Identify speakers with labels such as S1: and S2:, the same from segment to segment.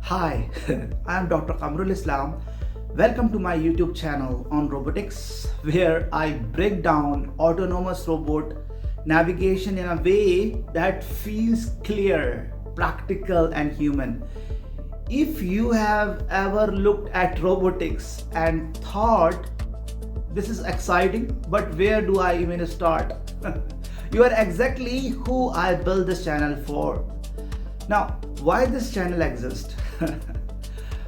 S1: Hi, I am Dr. Qamar Ul Islam. Welcome to my YouTube channel on Robotics, where I break down autonomous robot navigation in a way that feels clear, practical, and human. If you have ever looked at robotics and thought this is exciting, but where do I even start? You are exactly who I built this channel for. Now, why this channel exists?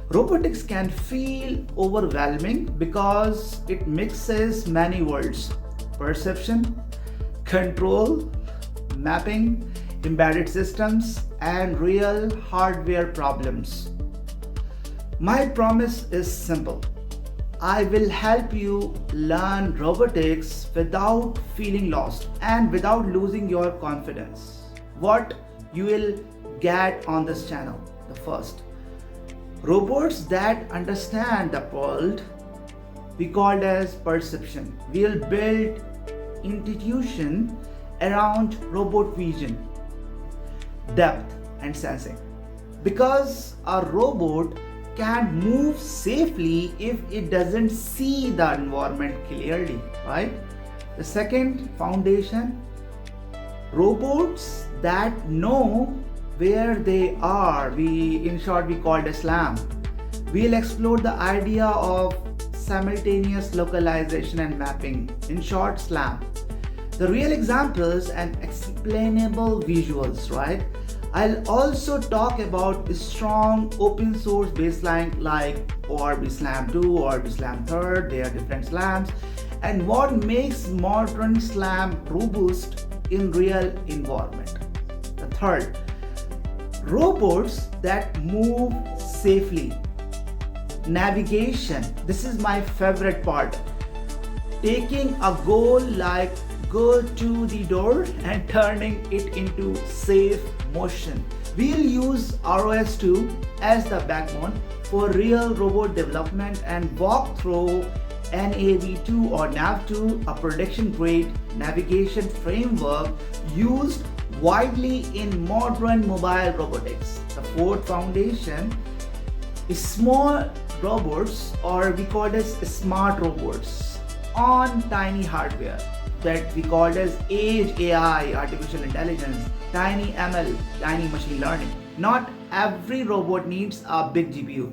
S1: Robotics can feel overwhelming because it mixes many words: perception, control, mapping, embedded systems, and real hardware problems. My promise is simple. I will help you learn robotics without feeling lost and without losing your confidence. What you will get on this channel: the first, robots that understand the world, we called as perception. We'll build intuition around robot vision, depth, and sensing. Because a robot can't move safely if it doesn't see the environment clearly, right? The second foundation, robots that know where they are, in short we call it SLAM. We'll explore the idea of simultaneous localization and mapping, in short SLAM. The real examples and explainable visuals, right? I'll also talk about a strong open source baseline like ORB SLAM 2, ORB SLAM 3, they are different SLAMs, and what makes modern SLAM robust in real environment. The third, robots that move safely. Navigation, this is my favorite part. Taking a goal like go to the door and turning it into safe motion. We'll use ROS2 as the backbone for real robot development and walk through NAV2 or NAV2, a production grade navigation framework used widely in modern mobile robotics. The fourth foundation is small robots, or we call as smart robots on tiny hardware that we call as Edge AI, artificial intelligence, tiny ML, tiny machine learning. Not every robot needs a big GPU.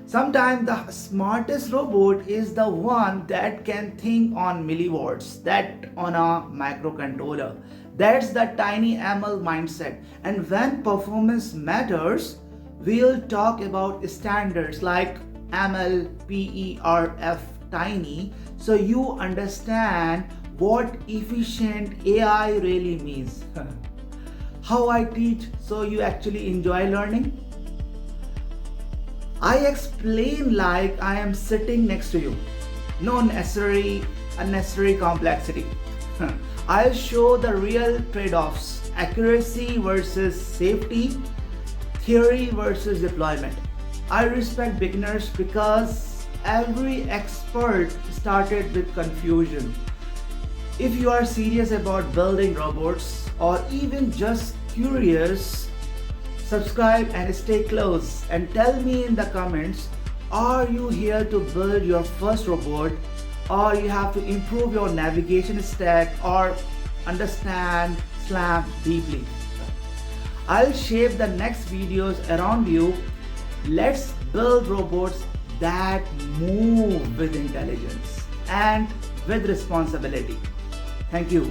S1: Sometimes the smartest robot is the one that can think on milliwatts, that on a microcontroller. That's the tiny ML mindset. And when performance matters, we'll talk about standards like ML, PERF, tiny, so you understand what efficient AI really means. How I teach so you actually enjoy learning. I explain like I am sitting next to you. No unnecessary complexity. I'll show the real trade-offs: accuracy versus safety, theory versus deployment. I respect beginners because every expert started with confusion. If you are serious about building robots or even just curious, subscribe and stay close and tell me in the comments, are you here to build your first robot, or you have to improve your navigation stack or understand SLAM deeply? I'll shape the next videos around you. Let's build robots that move with intelligence and with responsibility. Thank you.